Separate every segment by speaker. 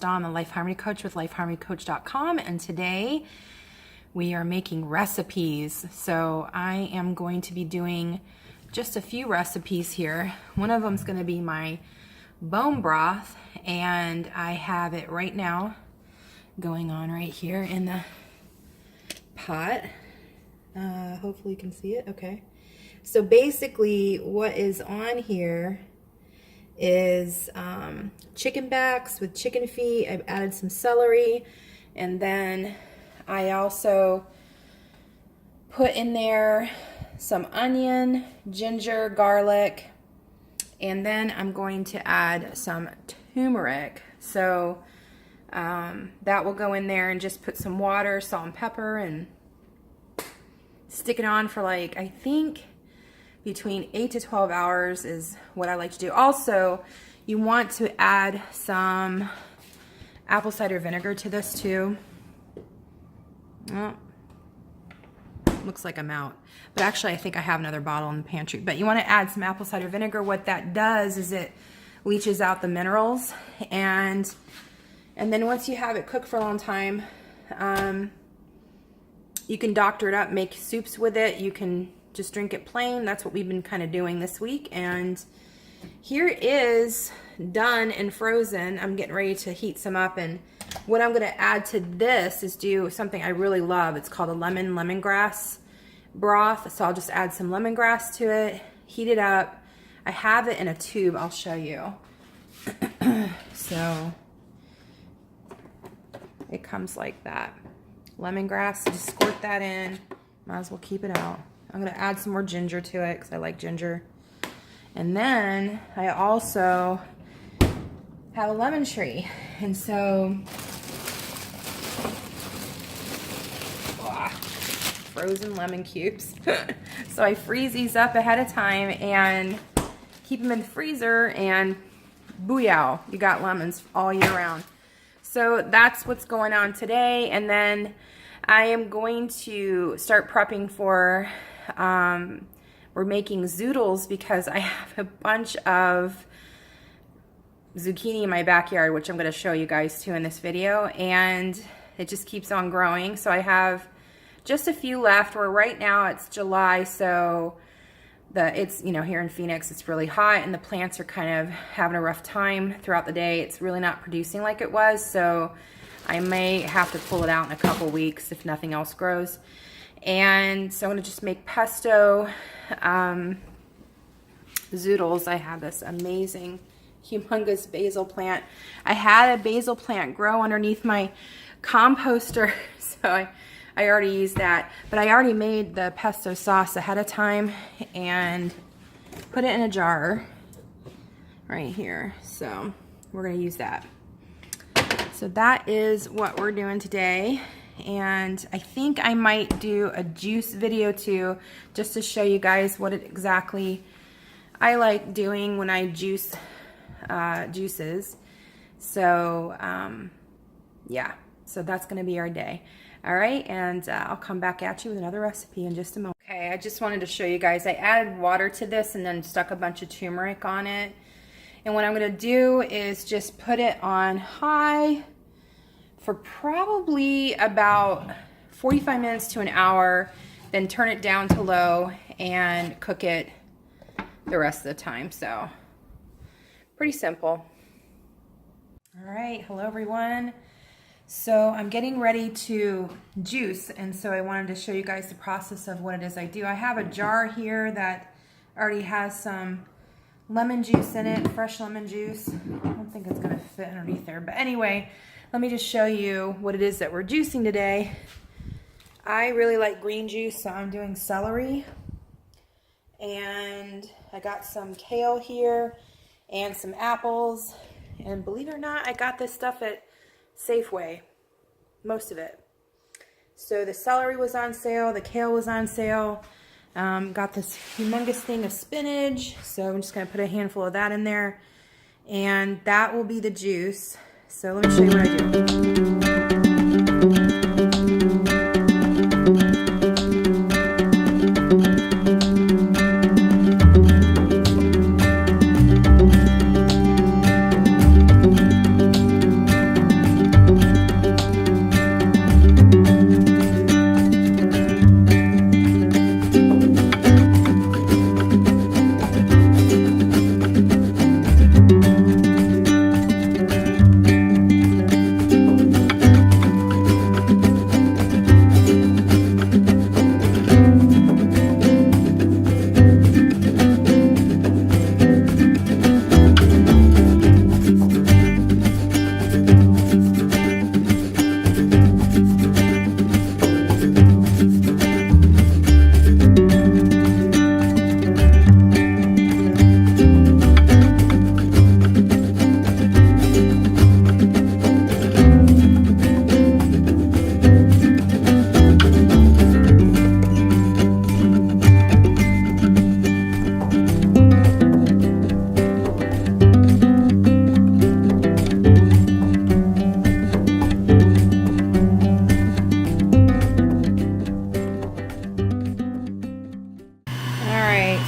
Speaker 1: Dawn, the Life Harmony Coach with lifeharmonycoach.com, and today we are making recipes. So I am going to be doing just a few recipes here. One of them is going to be my bone broth, and I have it right now going on right here in the pot. Hopefully you can see it. Okay. So basically what is on here is chicken backs with chicken feet. I've added some celery, and then I also put in there some onion, ginger, garlic, and then I'm going to add some turmeric. So that will go in there, and just put some water, salt and pepper, and stick it on for like, I think between 8 to 12 hours is what I like to do. Also, you want to add some apple cider vinegar to this too. Oh, looks like I'm out. But actually, I think I have another bottle in the pantry. But you want to add some apple cider vinegar. What that does is it leaches out the minerals. And then once you have it cooked for a long time, you can doctor it up, make soups with it. You can just drink it plain. That's what we've been kind of doing this week. And here is done and frozen. I'm getting ready to heat some up, and what I'm going to add to this is do something I really love. It's called a lemongrass broth. So I'll just add some lemongrass to it, heat it up. I have it in a tube. I'll show you. So it comes like that. Lemongrass, just squirt that in. Might as well keep it out. I'm going to add some more ginger to it because I like ginger. And then I also have a lemon tree. And so, frozen lemon cubes. So I freeze these up ahead of time and keep them in the freezer, and booyah, you got lemons all year round. So that's what's going on today. And then I am going to start prepping for, we're making zoodles because I have a bunch of zucchini in my backyard, which I'm going to show you guys too in this video, and it just keeps on growing. So I have just a few left. Where right now it's July, so it's, you know, here in Phoenix it's really hot and the plants are kind of having a rough time throughout the day. It's really not producing like it was, so I may have to pull it out in a couple weeks if nothing else grows. And so I'm going to just make pesto zoodles. I have this amazing, humongous basil plant. I had a basil plant grow underneath my composter, so I already used that. But I already made the pesto sauce ahead of time and put it in a jar right here. So we're going to use that. So that is what we're doing today. And I think I might do a juice video too, just to show you guys what exactly I like doing when I juice juices. So yeah, so that's going to be our day. All right, and I'll come back at you with another recipe in just a moment. Okay, I just wanted to show you guys. I added water to this and then stuck a bunch of turmeric on it. And what I'm going to do is just put it on high for probably about 45 minutes to an hour, then turn it down to low and cook it the rest of the time. So pretty simple. All right, hello everyone. So I'm getting ready to juice, and so I wanted to show you guys the process of what it is I do. I have a jar here that already has some lemon juice in it, fresh lemon juice. I don't think it's going to fit underneath there, but anyway, let me just show you what it is that we're juicing today. I really like green juice, so I'm doing celery, and I got some kale here and some apples, and believe it or not, I got this stuff at Safeway, most of it. So the celery was on sale, the kale was on sale. Got this humongous thing of spinach, so I'm just going to put a handful of that in there, and that will be the juice. So let me show you what I do.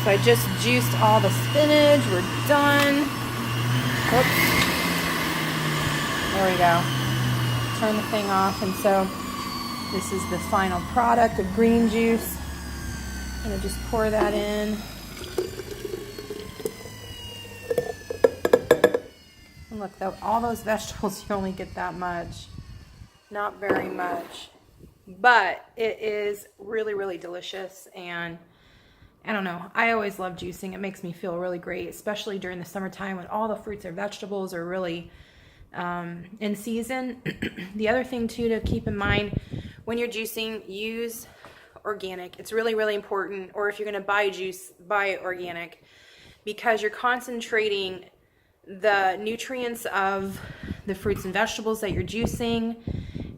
Speaker 1: So I just juiced all the spinach. We're done. Oops. There we go. Turn the thing off. And so this is the final product of green juice. I'm going to just pour that in. And look, though, all those vegetables, you only get that much. Not very much. But it is really, really delicious. And I don't know, I always love juicing. It makes me feel really great, especially during the summertime when all the fruits and vegetables are really in season. The other thing too to keep in mind when you're juicing, use organic. It's really, really important. Or if you're going to buy juice, buy it organic, because you're concentrating the nutrients of the fruits and vegetables that you're juicing,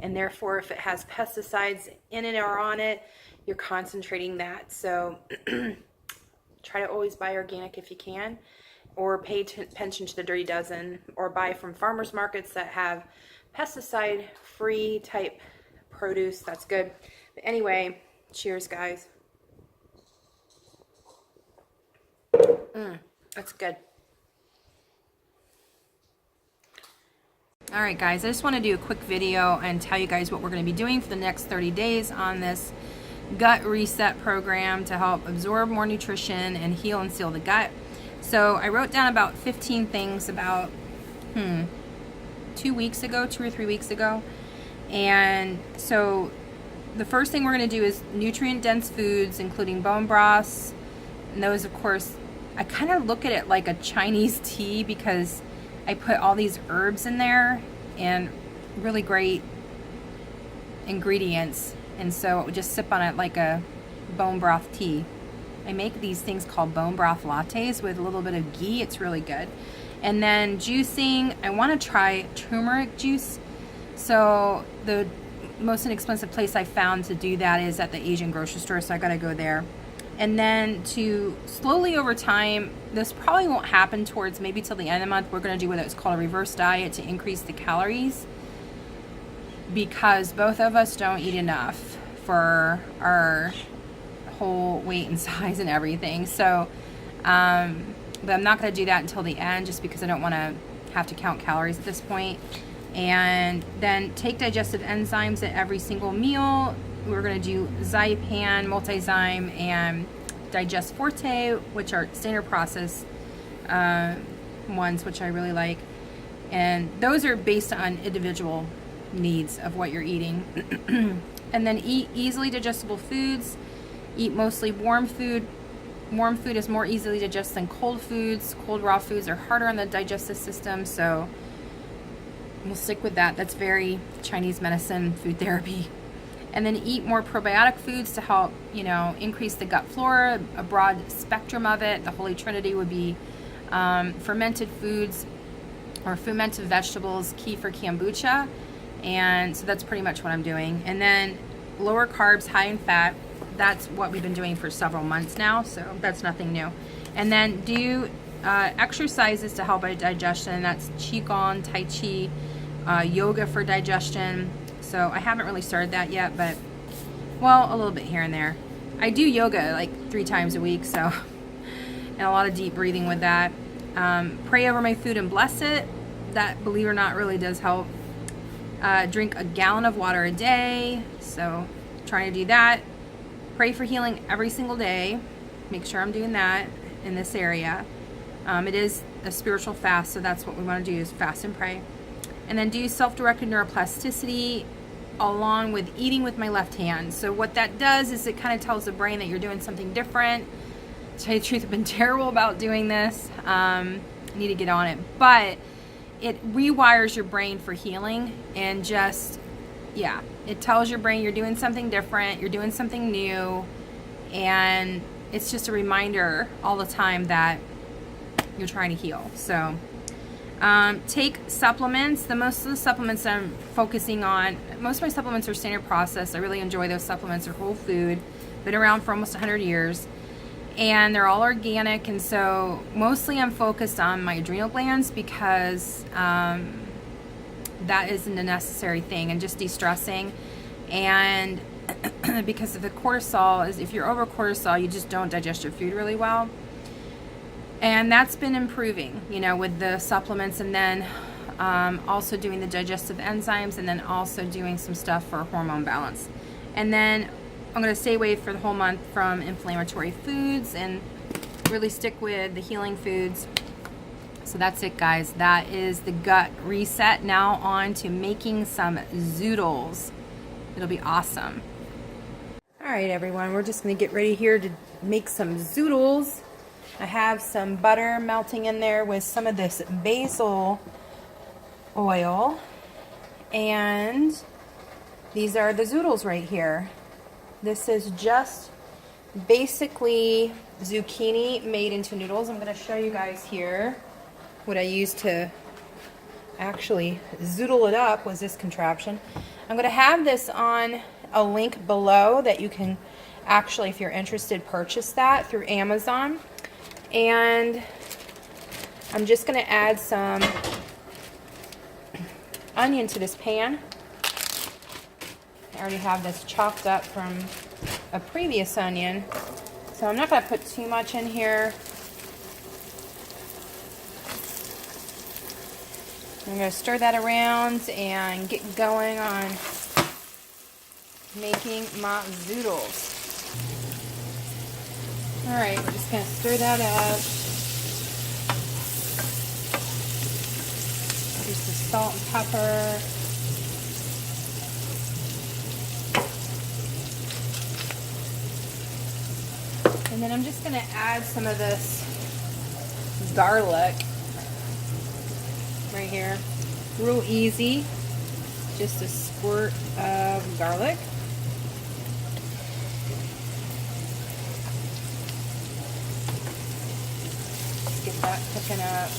Speaker 1: and therefore if it has pesticides in it or on it, you're concentrating that. So try to always buy organic if you can, or pay attention to the Dirty Dozen, or buy from farmers markets that have pesticide free type produce. That's good. But anyway, cheers guys. That's good. Alright guys, I just want to do a quick video and tell you guys what we're going to be doing for the next 30 days on this gut reset program to help absorb more nutrition and heal and seal the gut. So I wrote down about 15 things about 2 weeks ago, 2 or 3 weeks ago. And so the first thing we're going to do is nutrient dense foods, including bone broths. And those, of course, I kind of look at it like a Chinese tea because I put all these herbs in there and really great ingredients. And so it would just sip on it like a bone broth tea. I make these things called bone broth lattes with a little bit of ghee. It's really good. And then juicing, I want to try turmeric juice. So the most inexpensive place I found to do that is at the Asian grocery store, so I gotta go there. And then to slowly over time, this probably won't happen towards maybe till the end of the month, we're going to do what's called a reverse diet to increase the calories, because both of us don't eat enough for our whole weight and size and everything. So but I'm not going to do that until the end, just because I don't want to have to count calories at this point. And then take digestive enzymes at every single meal. We're going to do Zypan, Multizyme, and Digest Forte, which are standard process ones, which I really like. And those are based on individual needs of what you're eating. And then eat easily digestible foods. Eat mostly warm food. Warm food is more easily digested than cold foods. Cold raw foods are harder on the digestive system, so we'll stick with that. That's very Chinese medicine, food therapy. And then eat more probiotic foods to help, increase the gut flora, a broad spectrum of it. The Holy Trinity would be fermented foods or fermented vegetables, key for kombucha. And so that's pretty much what I'm doing. And then lower carbs, high in fat. That's what we've been doing for several months now, so that's nothing new. And then do exercises to help with digestion. That's Qigong, Tai Chi, yoga for digestion. So I haven't really started that yet, but, well, a little bit here and there. I do yoga like 3 times a week, so, and a lot of deep breathing with that. Pray over my food and bless it. That, believe it or not, really does help. Drink a gallon of water a day, so trying to do that. Pray for healing every single day. Make sure I'm doing that in this area. It is a spiritual fast, so that's what we want to do, is fast and pray. And then do self-directed neuroplasticity along with eating with my left hand. So what that does is it kind of tells the brain that you're doing something different. To tell you the truth, I've been terrible about doing this. I need to get on it. But it rewires your brain for healing, and just, yeah, it tells your brain you're doing something different, you're doing something new, and it's just a reminder all the time that you're trying to heal. So take supplements. Most of the supplements I'm focusing on, most of my supplements are standard process. I really enjoy those supplements. They're whole food, been around for almost 100 years, and they're all organic. And so mostly I'm focused on my adrenal glands, because that isn't a necessary thing, and just de-stressing. And because of the cortisol, if you're over cortisol, you just don't digest your food really well. And that's been improving, you know, with the supplements, and then also doing the digestive enzymes, and then also doing some stuff for hormone balance. And then I'm going to stay away for the whole month from inflammatory foods and really stick with the healing foods. So that's it, guys. That is the gut reset. Now on to making some zoodles. It'll be awesome. All right, everyone, we're just going to get ready here to make some zoodles. I have some butter melting in there with some of this basil oil, and these are the zoodles right here. This is just basically zucchini made into noodles. I'm going to show you guys here what I used to actually zoodle it up was this contraption. I'm going to have this on a link below that you can actually, if you're interested, purchase that through Amazon. And I'm just going to add some onion to this pan. I already have this chopped up from a previous onion, so I'm not going to put too much in here. I'm going to stir that around and get going on making my zoodles. Alright, we're just going to stir that up. Use the salt and pepper. And then I'm just going to add some of this garlic right here. Real easy. Just a squirt of garlic. Get that cooking up.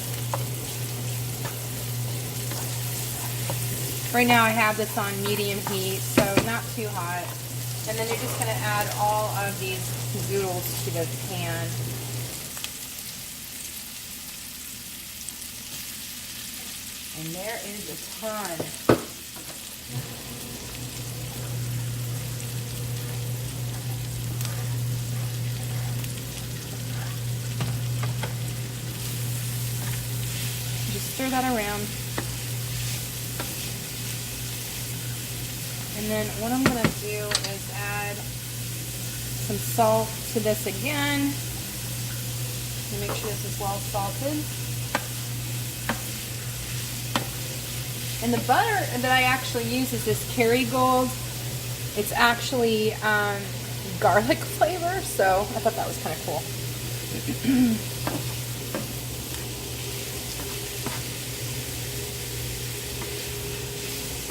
Speaker 1: Right now I have this on medium heat, so not too hot. And then you're just going to add all of these zoodles to the pan. And there is a ton. Just stir that around. And then what I'm going to do is add some salt to this again. And make sure this is well salted. And the butter that I actually use is this Kerrygold. It's actually garlic flavor, so I thought that was kind of cool.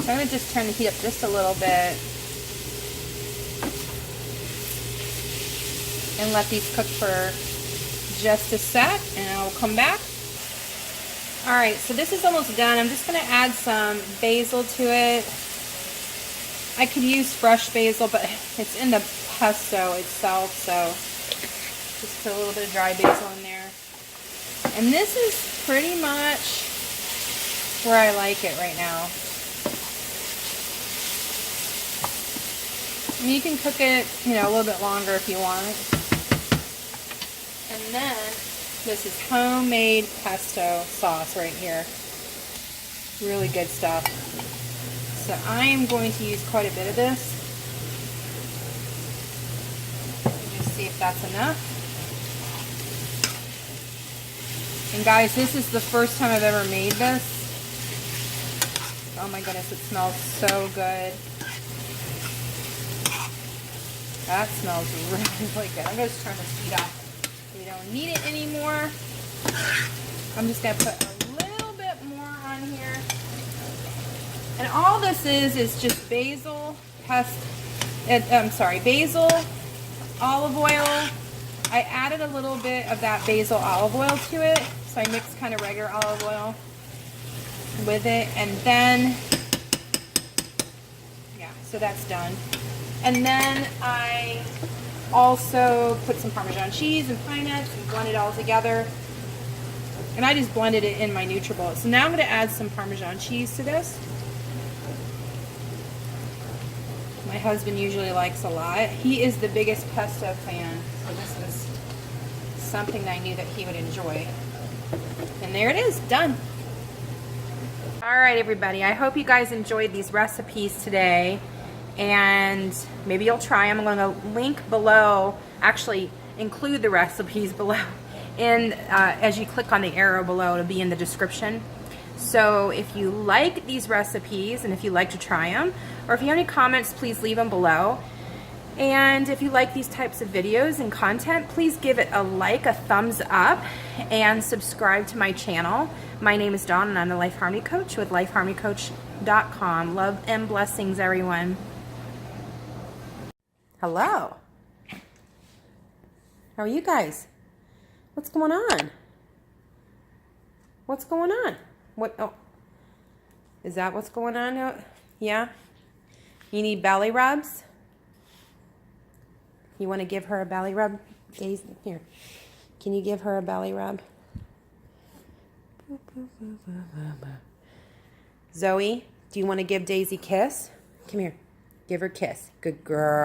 Speaker 1: So I'm going to just turn the heat up just a little bit and let these cook for just a sec, and I'll come back. Alright, so this is almost done. I'm just going to add some basil to it. I could use fresh basil, but it's in the pesto itself, so just put a little bit of dry basil in there. And this is pretty much where I like it right now. And you can cook it, you know, a little bit longer if you want. And then this is homemade pesto sauce right here. Really good stuff. So I am going to use quite a bit of this. Just see if that's enough. And guys, this is the first time I've ever made this. Oh my goodness, it smells so good. That smells really good. I'm going to turn this heat off. We don't need it anymore. I'm just going to put a little bit more on here. And all this is just basil, basil, olive oil. I added a little bit of that basil olive oil to it. So I mixed kind of regular olive oil with it. And then, yeah, so that's done. And then I also put some Parmesan cheese and pine nuts and blend it all together. And I just blended it in my NutriBullet. So now I'm going to add some Parmesan cheese to this. My husband usually likes a lot. He is the biggest pesto fan, so this is something that I knew that he would enjoy. And there it is, done. All right, everybody, I hope you guys enjoyed these recipes today, and maybe you'll try them. I'm going to link below, actually include the recipes below, and as you click on the arrow below, it'll be in the description. So if you like these recipes and if you like to try them, or if you have any comments, please leave them below. And if you like these types of videos and content, please give it a like, a thumbs up, and subscribe to my channel. My name is Dawn, and I'm the Life Harmony Coach with lifeharmonycoach.com. Love and blessings, everyone. Hello. How are you guys? What's going on? What's going on? What? Oh, is that what's going on? Yeah? You need belly rubs? You want to give her a belly rub? Here. Can you give her a belly rub? Zoe, do you want to give Daisy a kiss? Come here. Give her a kiss. Good girl.